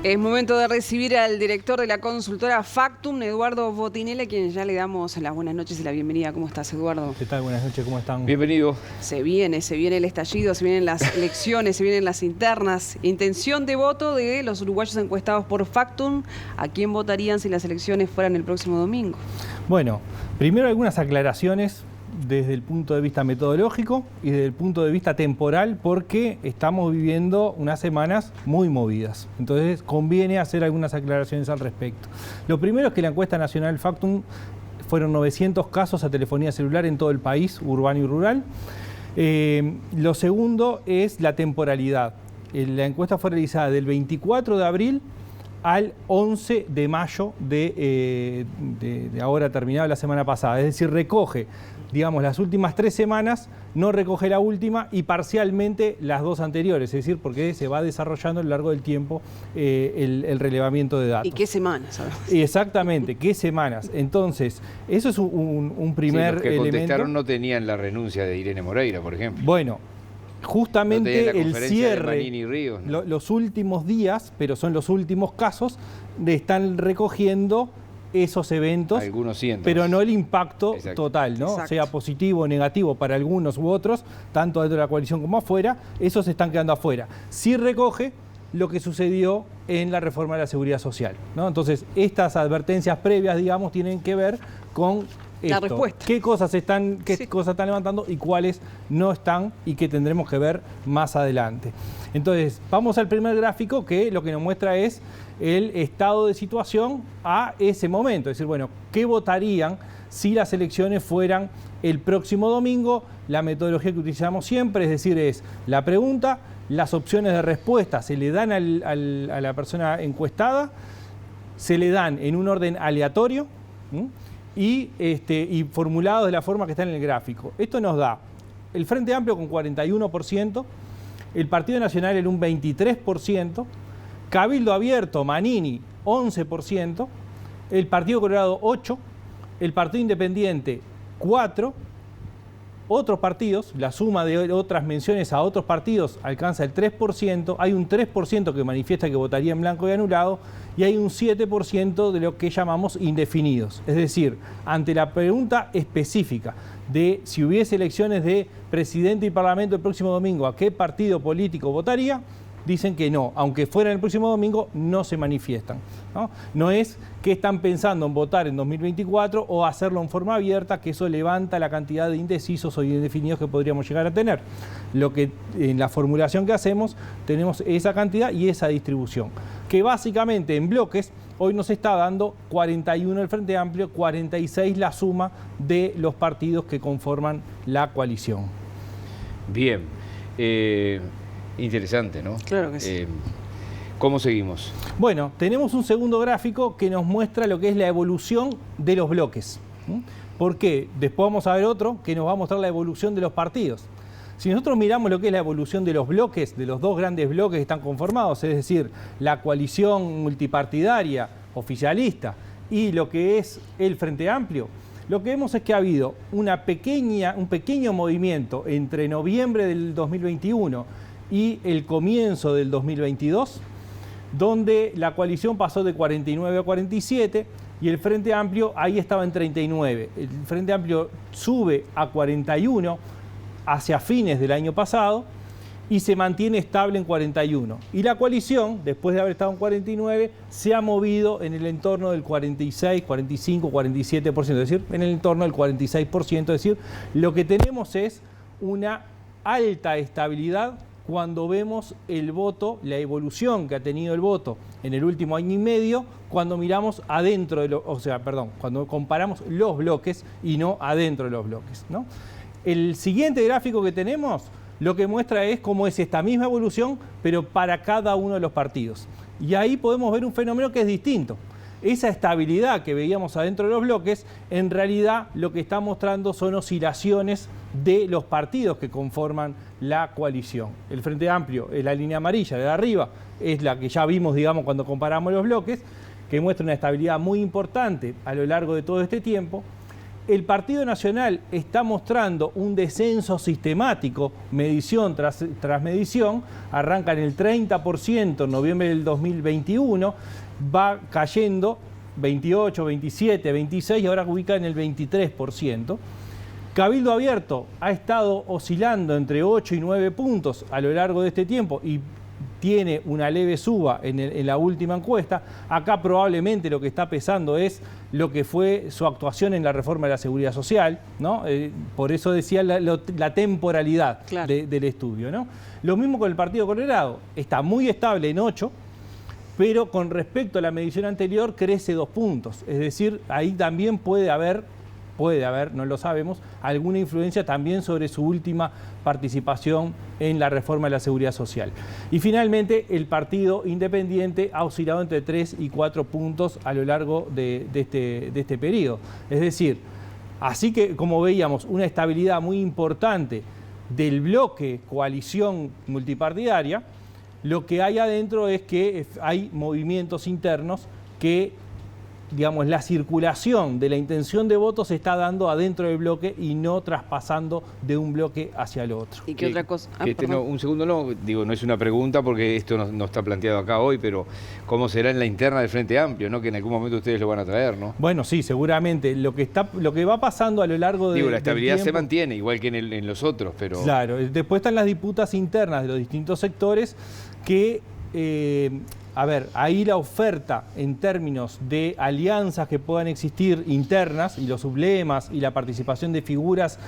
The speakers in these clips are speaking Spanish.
Es momento de recibir al director de la consultora Factum, Eduardo Botinelli, a quien ya le damos las buenas noches y la bienvenida. ¿Cómo estás, Eduardo? ¿Qué tal? Buenas noches, ¿cómo están? Bienvenido. Se viene el estallido, se vienen las elecciones, se vienen las internas. Intención de voto de los uruguayos encuestados por Factum. ¿A quién votarían si las elecciones fueran el próximo domingo? Bueno, primero algunas aclaraciones desde el punto de vista metodológico y desde el punto de vista temporal, porque estamos viviendo unas semanas muy movidas. Entonces conviene hacer algunas aclaraciones al respecto. Lo primero es que la encuesta nacional Factum fueron 900 casos a telefonía celular en todo el país, urbano y rural. Lo segundo es la temporalidad. La encuesta fue realizada del 24 de abril al 11 de mayo de ahora terminada la semana pasada. Es decir, recoge, digamos, las últimas 3 semanas, no recoge la última y parcialmente las 2 anteriores, es decir, porque se va desarrollando a lo largo del tiempo el relevamiento de datos. ¿Y qué semanas? Exactamente, qué semanas. Entonces, eso es un primer los que elemento. contestaron no tenían la renuncia de Irene Moreira, por ejemplo. Bueno, justamente no el cierre, Manini Ríos, ¿no? Los últimos días, pero son los últimos casos, están recogiendo esos eventos, algunos cientos, pero no el impacto total, ¿no? Exacto. Sea positivo o negativo para algunos u otros, tanto dentro de la coalición como afuera, esos están quedando afuera. Sí recoge lo que sucedió en la reforma de la seguridad social, ¿no? Entonces, estas advertencias previas, digamos, tienen que ver con la respuesta. ¿Qué cosas están levantando y cuáles no están y que tendremos que ver más adelante? Entonces, vamos al primer gráfico, que lo que nos muestra es el estado de situación a ese momento. Es decir, bueno, ¿qué votarían si las elecciones fueran el próximo domingo? La metodología que utilizamos siempre, es decir, es la pregunta, las opciones de respuesta se le dan a la persona encuestada, se le dan en un orden aleatorio, ¿sí? Y formulados de la forma que está en el gráfico. Esto nos da el Frente Amplio con 41%, el Partido Nacional en un 23%, Cabildo Abierto, Manini, 11%, el Partido Colorado, 8%, el Partido Independiente, 4%, otros partidos, la suma de otras menciones a otros partidos alcanza el 3%, hay un 3% que manifiesta que votaría en blanco y anulado, y hay un 7% de lo que llamamos indefinidos. Es decir, ante la pregunta específica de si hubiese elecciones de presidente y parlamento el próximo domingo, ¿a qué partido político votaría?, dicen que no, aunque fuera el próximo domingo, no se manifiestan, ¿no? No es que están pensando en votar en 2024 o hacerlo en forma abierta, que eso levanta la cantidad de indecisos o indefinidos que podríamos llegar a tener. Lo que en la formulación que hacemos tenemos esa cantidad y esa distribución, que básicamente en bloques hoy nos está dando 41 el Frente Amplio, 46 la suma de los partidos que conforman la coalición. Bien. Interesante, ¿no? Claro que sí. ¿Cómo seguimos? Bueno, tenemos un segundo gráfico que nos muestra lo que es la evolución de los bloques. ¿Por qué? Después vamos a ver otro que nos va a mostrar la evolución de los partidos. Si nosotros miramos lo que es la evolución de los bloques, de los 2 grandes bloques que están conformados, es decir, la coalición multipartidaria oficialista y lo que es el Frente Amplio, lo que vemos es que ha habido un pequeño movimiento entre noviembre del 2021 y el comienzo del 2022, donde la coalición pasó de 49 a 47 y el Frente Amplio ahí estaba en 39. El Frente Amplio sube a 41 hacia fines del año pasado y se mantiene estable en 41. Y la coalición, después de haber estado en 49, se ha movido en el entorno del 46, 45, 47%, es decir, en el entorno del 46%, es decir, lo que tenemos es una alta estabilidad cuando vemos el voto, la evolución que ha tenido el voto en el último año y medio, cuando miramos adentro de cuando comparamos los bloques y no adentro de los bloques, ¿no? El siguiente gráfico que tenemos lo que muestra es cómo es esta misma evolución, pero para cada uno de los partidos. Y ahí podemos ver un fenómeno que es distinto. Esa estabilidad que veíamos adentro de los bloques, en realidad lo que está mostrando son oscilaciones de los partidos que conforman la coalición. El Frente Amplio es la línea amarilla de arriba, es la que ya vimos, digamos, cuando comparamos los bloques, que muestra una estabilidad muy importante a lo largo de todo este tiempo. El Partido Nacional está mostrando un descenso sistemático, medición tras medición, arranca en el 30% en noviembre del 2021, va cayendo 28, 27, 26 y ahora ubica en el 23%. Cabildo Abierto ha estado oscilando entre 8 y 9 puntos a lo largo de este tiempo y tiene una leve suba en la última encuesta. Acá probablemente lo que está pesando es lo que fue su actuación en la reforma de la Seguridad Social, ¿no? Por eso decía la temporalidad del estudio, ¿no? Lo mismo con el Partido Colorado, está muy estable en 8, pero con respecto a la medición anterior crece 2 puntos. Es decir, ahí también puede haber, no lo sabemos, alguna influencia también sobre su última participación en la reforma de la Seguridad Social. Y finalmente, el Partido Independiente ha oscilado entre 3 y 4 puntos a lo largo de este periodo. Es decir, así que, como veíamos, una estabilidad muy importante del bloque coalición multipartidaria, lo que hay adentro es que hay movimientos internos que, digamos, la circulación de la intención de voto se está dando adentro del bloque y no traspasando de un bloque hacia el otro. ¿Y qué otra cosa? Un segundo, no es una pregunta porque esto no está planteado acá hoy, pero ¿cómo será en la interna del Frente Amplio, ¿no? Que en algún momento ustedes lo van a traer, ¿no? Bueno, sí, seguramente. Lo que va pasando a lo largo de la estabilidad se mantiene, igual que en los otros, pero... Claro, después están las disputas internas de los distintos sectores que... A ver, ahí la oferta en términos de alianzas que puedan existir internas y los sublemas y la participación de figuras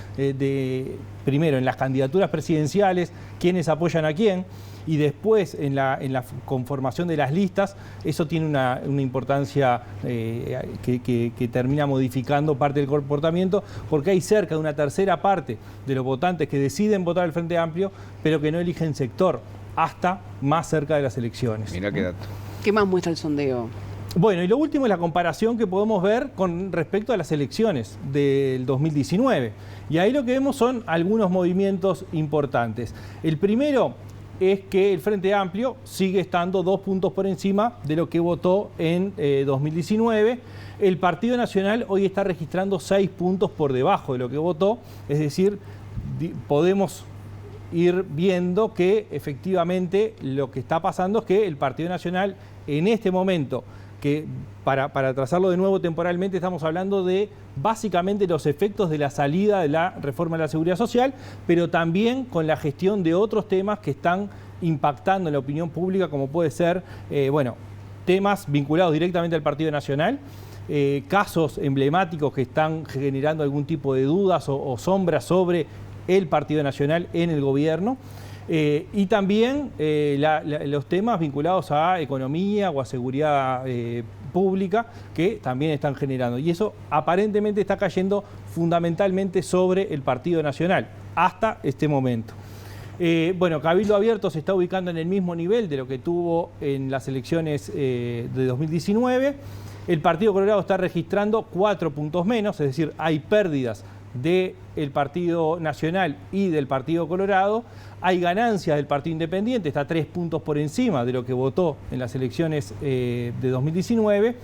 primero en las candidaturas presidenciales, quiénes apoyan a quién, y después en la conformación de las listas, eso tiene una importancia que termina modificando parte del comportamiento, porque hay cerca de una tercera parte de los votantes que deciden votar al Frente Amplio, pero que no eligen sector hasta más cerca de las elecciones. Mirá qué dato. ¿Qué más muestra el sondeo? Bueno, y lo último es la comparación que podemos ver con respecto a las elecciones del 2019. Y ahí lo que vemos son algunos movimientos importantes. El primero es que el Frente Amplio sigue estando 2 puntos por encima de lo que votó en 2019. El Partido Nacional hoy está registrando 6 puntos por debajo de lo que votó. Es decir, podemos ir viendo que efectivamente lo que está pasando es que el Partido Nacional en este momento, que para trazarlo de nuevo temporalmente, estamos hablando de básicamente los efectos de la salida de la reforma de la Seguridad Social, pero también con la gestión de otros temas que están impactando en la opinión pública, como puede ser, temas vinculados directamente al Partido Nacional, casos emblemáticos que están generando algún tipo de dudas o sombras sobre el Partido Nacional en el gobierno, y también los temas vinculados a economía o a seguridad pública que también están generando. Y eso aparentemente está cayendo fundamentalmente sobre el Partido Nacional hasta este momento. Bueno, Cabildo Abierto se está ubicando en el mismo nivel de lo que tuvo en las elecciones de 2019. El Partido Colorado está registrando 4 puntos menos, es decir, hay pérdidas del Partido Nacional y del Partido Colorado. Hay ganancias del Partido Independiente, está 3 puntos por encima de lo que votó en las elecciones de 2019,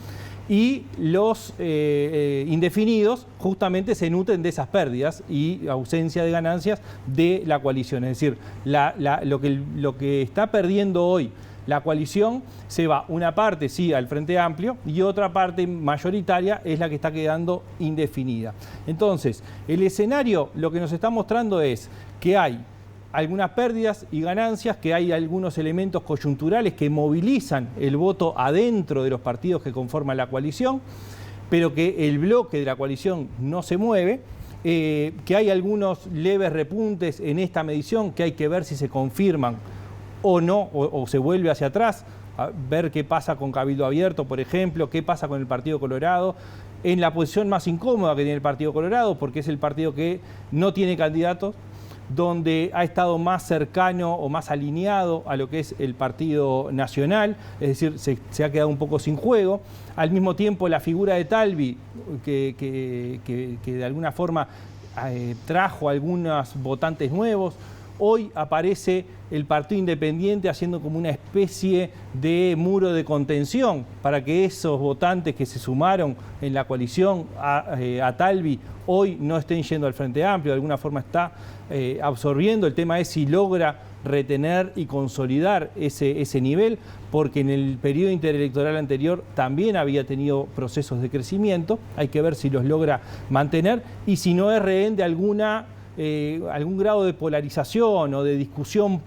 y los indefinidos justamente se nutren de esas pérdidas y ausencia de ganancias de la coalición. Es decir, lo que está perdiendo hoy la coalición se va una parte, sí, al Frente Amplio, y otra parte mayoritaria es la que está quedando indefinida. Entonces, el escenario lo que nos está mostrando es que hay algunas pérdidas y ganancias, que hay algunos elementos coyunturales que movilizan el voto adentro de los partidos que conforman la coalición, pero que el bloque de la coalición no se mueve, que hay algunos leves repuntes en esta medición que hay que ver si se confirman o no, o se vuelve hacia atrás, a ver qué pasa con Cabildo Abierto, por ejemplo, qué pasa con el Partido Colorado, en la posición más incómoda que tiene el Partido Colorado, porque es el partido que no tiene candidatos, donde ha estado más cercano o más alineado a lo que es el Partido Nacional, es decir, se ha quedado un poco sin juego. Al mismo tiempo, la figura de Talvi, que de alguna forma trajo algunos votantes nuevos, Hoy aparece el Partido Independiente haciendo como una especie de muro de contención para que esos votantes que se sumaron en la coalición a Talvi hoy no estén yendo al Frente Amplio, de alguna forma está absorbiendo. El tema es si logra retener y consolidar ese nivel, porque en el periodo interelectoral anterior también había tenido procesos de crecimiento. Hay que ver si los logra mantener y si no es rehén de algún grado de polarización o de discusión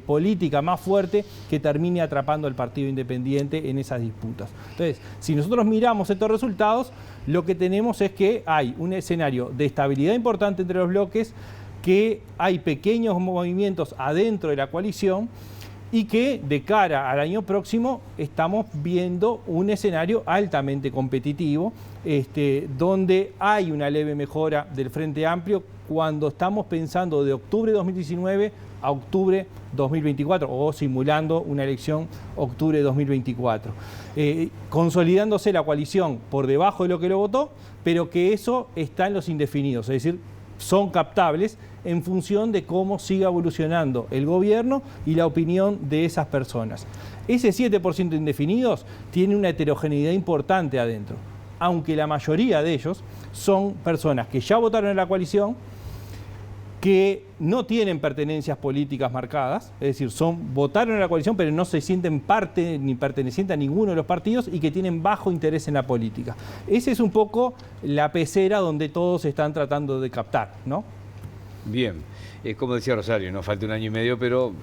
política más fuerte que termine atrapando al Partido Independiente en esas disputas. Entonces, si nosotros miramos estos resultados, lo que tenemos es que hay un escenario de estabilidad importante entre los bloques, que hay pequeños movimientos adentro de la coalición y que de cara al año próximo estamos viendo un escenario altamente competitivo, donde hay una leve mejora del Frente Amplio cuando estamos pensando de octubre de 2019 a octubre 2024 o simulando una elección octubre de 2024. Consolidándose la coalición por debajo de lo que lo votó, pero que eso está en los indefinidos, es decir, son captables en función de cómo siga evolucionando el gobierno y la opinión de esas personas. Ese 7% de indefinidos tiene una heterogeneidad importante adentro, aunque la mayoría de ellos son personas que ya votaron en la coalición, que no tienen pertenencias políticas marcadas, es decir, votaron en la coalición pero no se sienten parte ni pertenecientes a ninguno de los partidos y que tienen bajo interés en la política. Esa es un poco la pecera donde todos están tratando de captar, ¿no? Bien, como decía Rosario, nos falta un año y medio, pero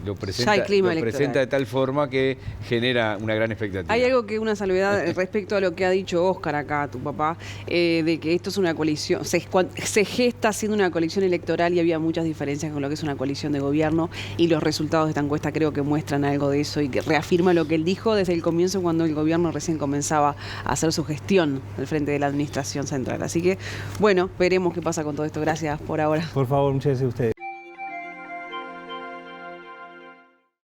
lo presenta de tal forma que genera una gran expectativa. Hay algo que una salvedad respecto a lo que ha dicho Óscar acá, tu papá, de que esto es una coalición, se gesta siendo una coalición electoral y había muchas diferencias con lo que es una coalición de gobierno, y los resultados de esta encuesta creo que muestran algo de eso y que reafirma lo que él dijo desde el comienzo cuando el gobierno recién comenzaba a hacer su gestión al frente de la administración central. Así que, bueno, veremos qué pasa con todo esto. Gracias por ahora. Por favor, muchas gracias a ustedes.